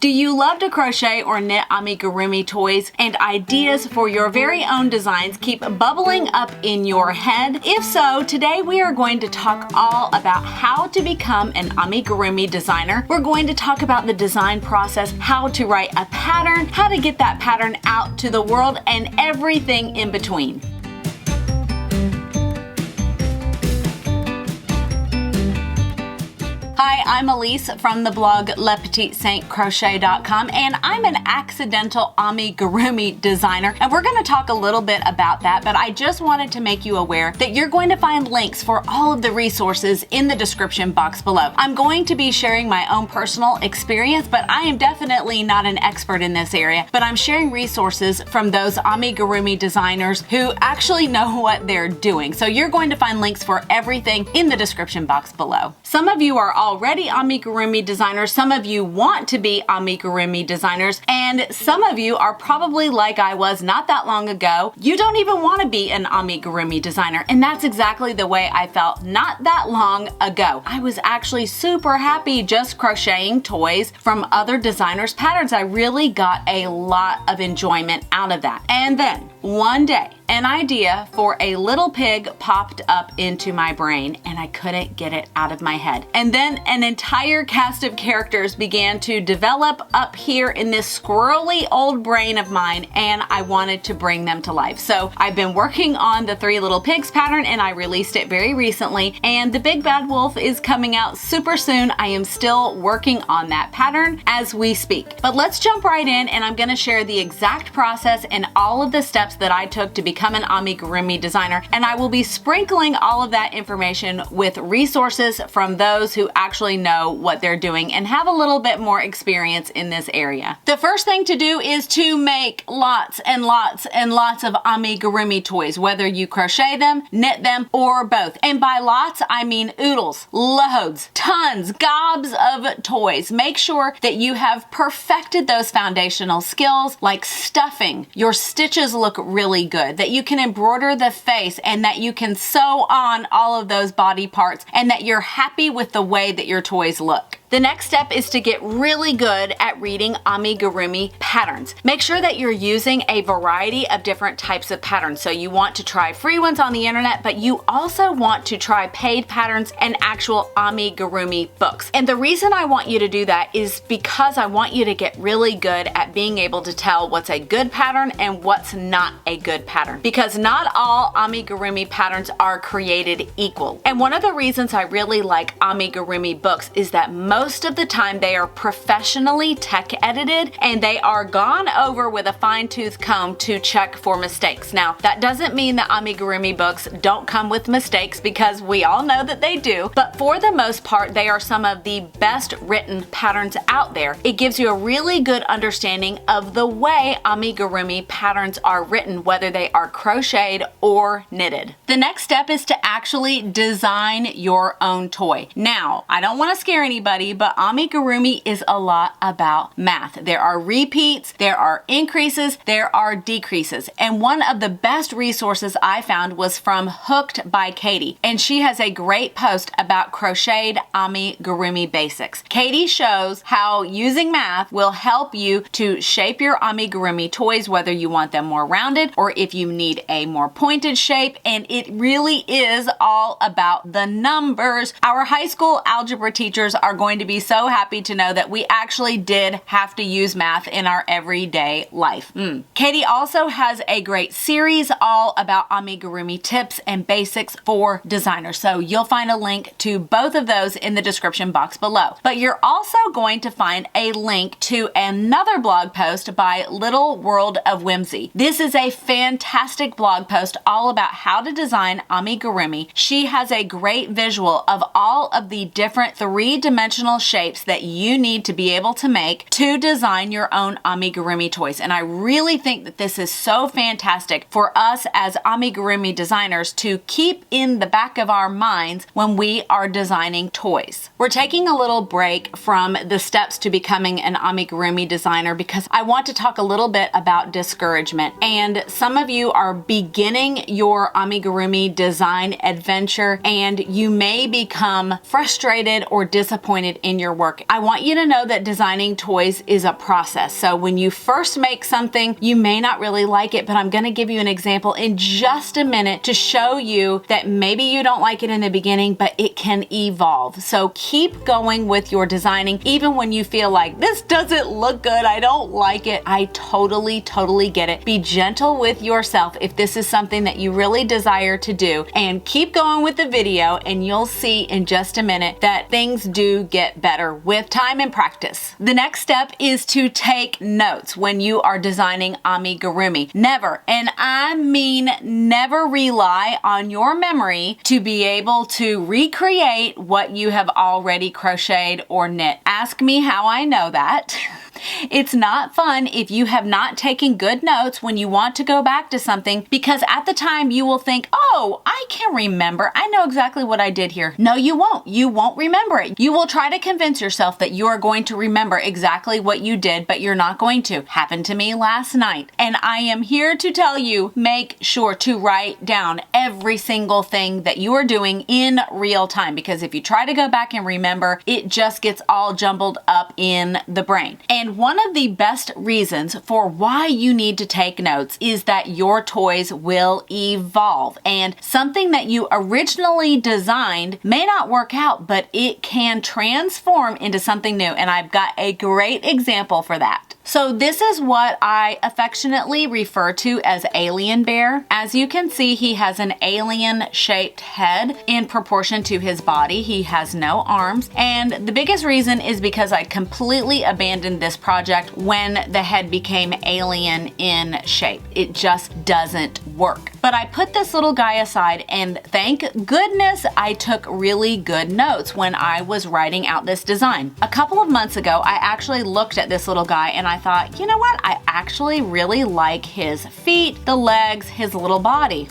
Do you love to crochet or knit amigurumi toys and ideas for your very own designs keep bubbling up in your head? If so, today we are going to talk all about how to become an amigurumi designer. We're going to talk about the design process, how to write a pattern, how to get that pattern out to the world, and everything in between. Hi, I'm Elise from the blog LePetitSaintCrochet.com, and I'm an accidental amigurumi designer, and we're going to talk a little bit about that, but I just wanted to make you aware that you're going to find links for all of the resources in the description box below. I'm going to be sharing my own personal experience, but I am definitely not an expert in this area, but I'm sharing resources from those amigurumi designers who actually know what they're doing. So you're going to find links for everything in the description box below. Some of you are already amigurumi designers, some of you want to be amigurumi designers, and some of you are probably like I was not that long ago. You don't even want to be an amigurumi designer, and that's exactly the way I felt not that long ago. I was actually super happy just crocheting toys from other designers' patterns. I really got a lot of enjoyment out of that. And then one day, an idea for a little pig popped up into my brain and I couldn't get it out of my head. And then an entire cast of characters began to develop up here in this squirrely old brain of mine, and I wanted to bring them to life. So I've been working on the Three Little Pigs pattern and I released it very recently, and the Big Bad Wolf is coming out super soon. I am still working on that pattern as we speak. But let's jump right in, and I'm going to share the exact process and all of the steps that I took to become an amigurumi designer, and I will be sprinkling all of that information with resources from those who actually know what they're doing and have a little bit more experience in this area. The first thing to do is to make lots and lots and lots of amigurumi toys, whether you crochet them, knit them, or both. And by lots, I mean oodles, loads, tons, gobs of toys. Make sure that you have perfected those foundational skills like stuffing. Your stitches look really good, that you can embroider the face, and that you can sew on all of those body parts, and that you're happy with the way that your toys look. The next step is to get really good at reading amigurumi patterns. Make sure that you're using a variety of different types of patterns. So you want to try free ones on the internet, but you also want to try paid patterns and actual amigurumi books. And the reason I want you to do that is because I want you to get really good at being able to tell what's a good pattern and what's not a good pattern. Because not all amigurumi patterns are created equal. And one of the reasons I really like amigurumi books is that most of the time they are professionally tech edited and they are gone over with a fine-tooth comb to check for mistakes. Now, that doesn't mean that amigurumi books don't come with mistakes, because we all know that they do, but for the most part, they are some of the best written patterns out there. It gives you a really good understanding of the way amigurumi patterns are written, whether they are crocheted or knitted. The next step is to actually design your own toy. Now, I don't want to scare anybody, but amigurumi is a lot about math. There are repeats, there are increases, there are decreases. And one of the best resources I found was from Hooked by Katie. And she has a great post about crocheted amigurumi basics. Katie shows how using math will help you to shape your amigurumi toys, whether you want them more rounded or if you need a more pointed shape. And it really is all about the numbers. Our high school algebra teachers are going to be so happy to know that we actually did have to use math in our everyday life. Katie also has a great series all about amigurumi tips and basics for designers. So you'll find a link to both of those in the description box below. But you're also going to find a link to another blog post by Little World of Whimsy. This is a fantastic blog post all about how to design amigurumi. She has a great visual of all of the different three-dimensional shapes that you need to be able to make to design your own amigurumi toys. And I really think that this is so fantastic for us as amigurumi designers to keep in the back of our minds when we are designing toys. We're taking a little break from the steps to becoming an amigurumi designer because I want to talk a little bit about discouragement. And some of you are beginning your amigurumi design adventure and you may become frustrated or disappointed in your work. I want you to know that designing toys is a process. So when you first make something, you may not really like it, but I'm going to give you an example in just a minute to show you that maybe you don't like it in the beginning, but it can evolve. So keep going with your designing, even when you feel like this doesn't look good, I don't like it. I totally get it. Be gentle with yourself if this is something that you really desire to do, and keep going with the video, and you'll see in just a minute that things do get better with time and practice. The next step is to take notes when you are designing amigurumi. Never, and I mean never, rely on your memory to be able to recreate what you have already crocheted or knit. Ask me how I know that. It's not fun if you have not taken good notes when you want to go back to something, because at the time you will think, oh, I can remember. I know exactly what I did here. No, you won't. You won't remember it. You will try to convince yourself that you are going to remember exactly what you did, but you're not going to. Happened to me last night. And I am here to tell you, make sure to write down every single thing that you are doing in real time, because if you try to go back and remember, it just gets all jumbled up in the brain. And one of the best reasons for why you need to take notes is that your toys will evolve, and something that you originally designed may not work out, but it can transform into something new. And I've got a great example for that. So this is what I affectionately refer to as Alien Bear. As you can see, he has an alien-shaped head in proportion to his body. He has no arms. And the biggest reason is because I completely abandoned this project when the head became alien in shape. It just doesn't work. But I put this little guy aside, and thank goodness I took really good notes when I was writing out this design. A couple of months ago, I actually looked at this little guy and I thought, you know what? I actually really like his feet, the legs, his little body.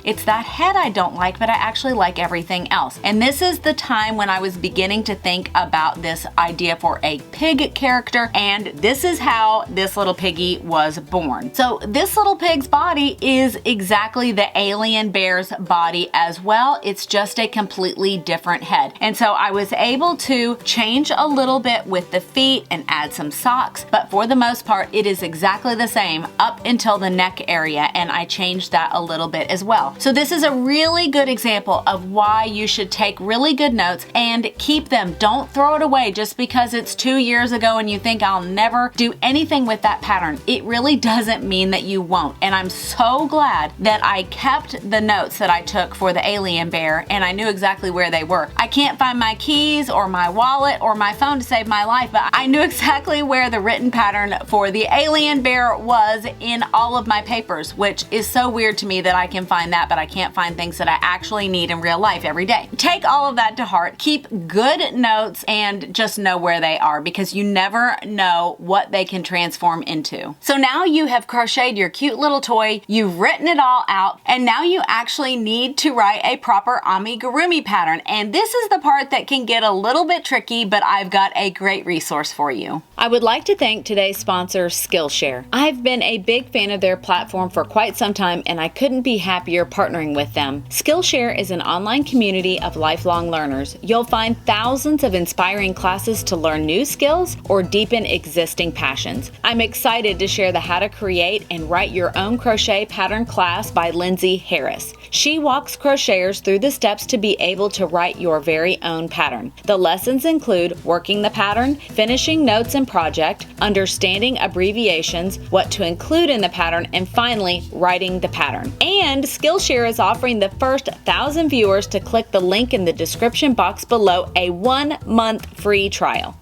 It's that head I don't like, but I actually like everything else. And this is the time when I was beginning to think about this idea for a pig character, and this is how this little piggy was born. So this little pig's body is exactly the alien bear's body as well. It's just a completely different head. And so I was able to change a little bit with the feet and add some socks, but for the most part, it is exactly the same up until the neck area, and I changed that a little bit as well. So this is a really good example of why you should take really good notes and keep them. Don't throw it away just because it's 2 years ago and you think I'll never do anything with that pattern. It really doesn't mean that you won't. And I'm so glad that I kept the notes that I took for the alien bear, and I knew exactly where they were. I can't find my keys or my wallet or my phone to save my life, but I knew exactly where the written pattern for the alien bear was in all of my papers, which is so weird to me that I can find that, but I can't find things that I actually need in real life every day. Take all of that to heart. Keep good notes and just know where they are, because you never know what they can transform into. So now you have crocheted your cute little toy, you've written it all out, and now you actually need to write a proper amigurumi pattern. And this is the part that can get a little bit tricky, but I've got a great resource for you. I would like to thank today's sponsor, Skillshare. I've been a big fan of their platform for quite some time, and I couldn't be happier partnering with them. Skillshare is an online community of lifelong learners. You'll find thousands of inspiring classes to learn new skills or deepen existing passions. I'm excited to share the How to Create and Write Your Own Crochet Pattern class by Lindsay Harris. She walks crocheters through the steps to be able to write your very own pattern. The lessons include working the pattern, finishing notes and project, understanding abbreviations, what to include in the pattern, and finally, writing the pattern. And Skillshare is offering the first 1,000 viewers to click the link in the description box below a 1-month free trial.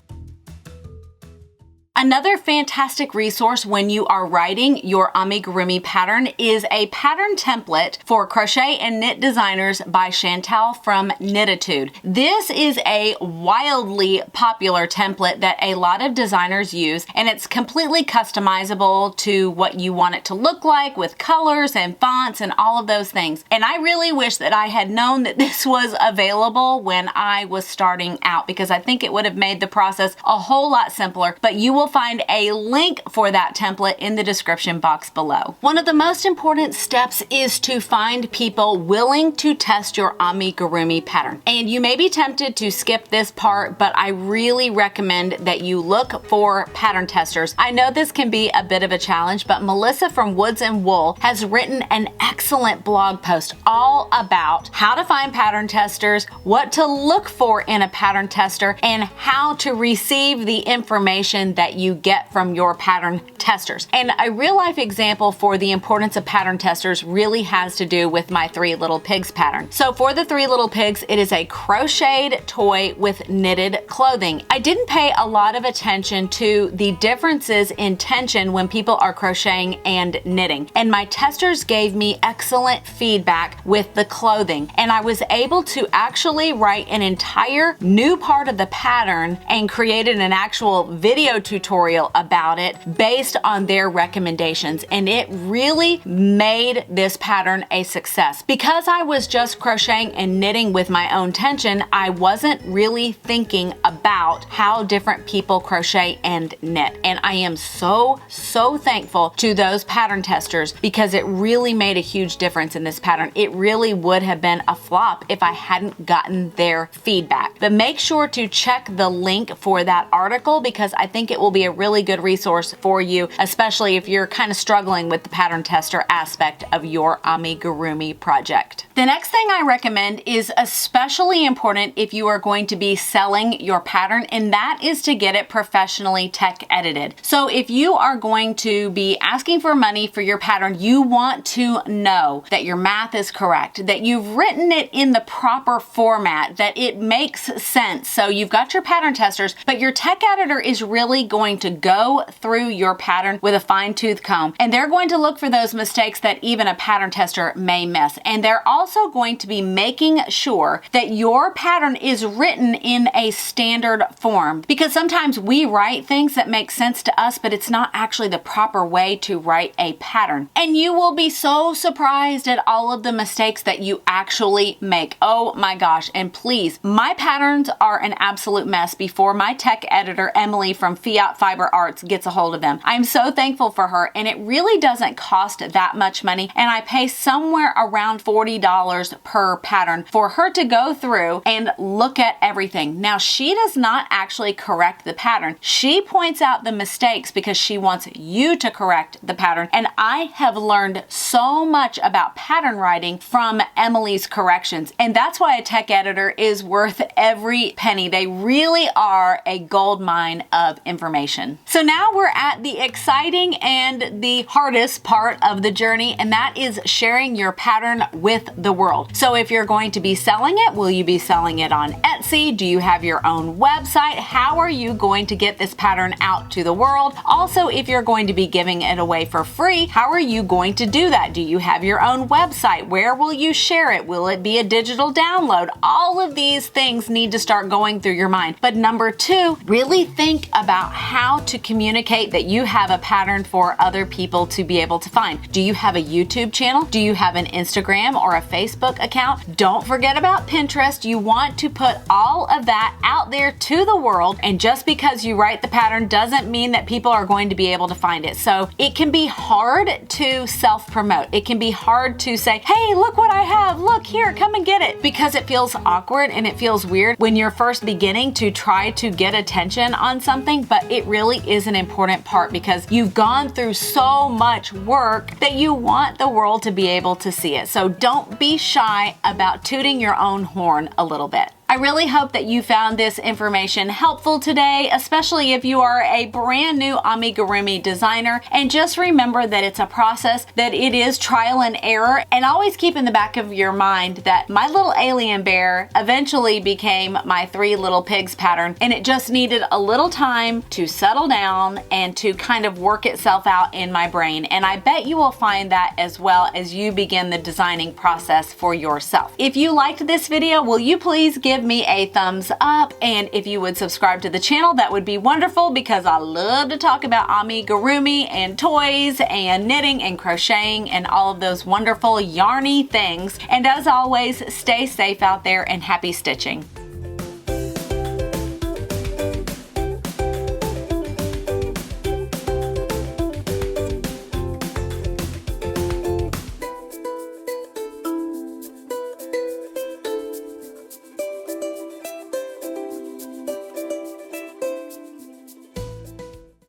Another fantastic resource when you are writing your amigurumi pattern is a pattern template for Crochet and Knit Designers by Chantal from Knititude. This is a wildly popular template that a lot of designers use, and it's completely customizable to what you want it to look like with colors and fonts and all of those things. And I really wish that I had known that this was available when I was starting out, because I think it would have made the process a whole lot simpler. But you will find a link for that template in the description box below. One of the most important steps is to find people willing to test your amigurumi pattern. And you may be tempted to skip this part, but I really recommend that you look for pattern testers. I know this can be a bit of a challenge, but Melissa from Woods and Wool has written an excellent blog post all about how to find pattern testers, what to look for in a pattern tester, and how to receive the information that you get from your pattern testers. And a real life example for the importance of pattern testers really has to do with my Three Little Pigs pattern. So for the Three Little Pigs, it is a crocheted toy with knitted clothing. I didn't pay a lot of attention to the differences in tension when people are crocheting and knitting. And my testers gave me excellent feedback with the clothing. And I was able to actually write an entire new part of the pattern and created an actual video tutorial about it based on their recommendations. And it really made this pattern a success. Because I was just crocheting and knitting with my own tension, I wasn't really thinking about how different people crochet and knit. And I am so thankful to those pattern testers because it really made a huge difference in this pattern. It really would have been a flop if I hadn't gotten their feedback. But make sure to check the link for that article because I think it will be a really good resource for you, especially if you're kind of struggling with the pattern tester aspect of your amigurumi project. The next thing I recommend is especially important if you are going to be selling your pattern, and that is to get it professionally tech edited. So if you are going to be asking for money for your pattern, you want to know that your math is correct, that you've written it in the proper format, that it makes sense. So you've got your pattern testers, but your tech editor is really going to go through your pattern with a fine-tooth comb, and they're going to look for those mistakes that even a pattern tester may miss. And they're also going to be making sure that your pattern is written in a standard form, because sometimes we write things that make sense to us, but it's not actually the proper way to write a pattern. And you will be so surprised at all of the mistakes that you actually make. Oh my gosh. And please, my patterns are an absolute mess before my tech editor, Emily from Fiat Fiber Arts, gets a hold of them. I'm so thankful for her, and it really doesn't cost that much money, and I pay somewhere around $40 per pattern for her to go through and look at everything. Now, she does not actually correct the pattern. She points out the mistakes because she wants you to correct the pattern, and I have learned so much about pattern writing from Emily's corrections, and that's why a tech editor is worth every penny. They really are a gold mine of information. So now we're at the exciting and the hardest part of the journey, and that is sharing your pattern with the world. So if you're going to be selling it, will you be selling it on Etsy? Do you have your own website? How are you going to get this pattern out to the world? Also, if you're going to be giving it away for free, how are you going to do that? Do you have your own website? Where will you share it? Will it be a digital download? All of these things need to start going through your mind. But number two, really think about how to communicate that you have a pattern for other people to be able to find. Do you have a YouTube channel? Do you have an Instagram or a Facebook account? Don't forget about Pinterest. You want to put all of that out there to the world, and just because you write the pattern doesn't mean that people are going to be able to find it. So it can be hard to self-promote. It can be hard to say, hey, look what I have. Look here, come and get it. Because it feels awkward and it feels weird when you're first beginning to try to get attention on something, but it really is an important part because you've gone through so much work that you want the world to be able to see it. So don't be shy about tooting your own horn a little bit. I really hope that you found this information helpful today, especially if you are a brand new amigurumi designer. And just remember that it's a process, that it is trial and error, and always keep in the back of your mind that my little alien bear eventually became my Three Little Pigs pattern, and it just needed a little time to settle down and to kind of work itself out in my brain. And I bet you will find that as well as you begin the designing process for yourself. If you liked this video, will you please give me a thumbs up, and if you would subscribe to the channel, that would be wonderful because I love to talk about amigurumi and toys and knitting and crocheting and all of those wonderful yarny things. And as always, stay safe out there and happy stitching.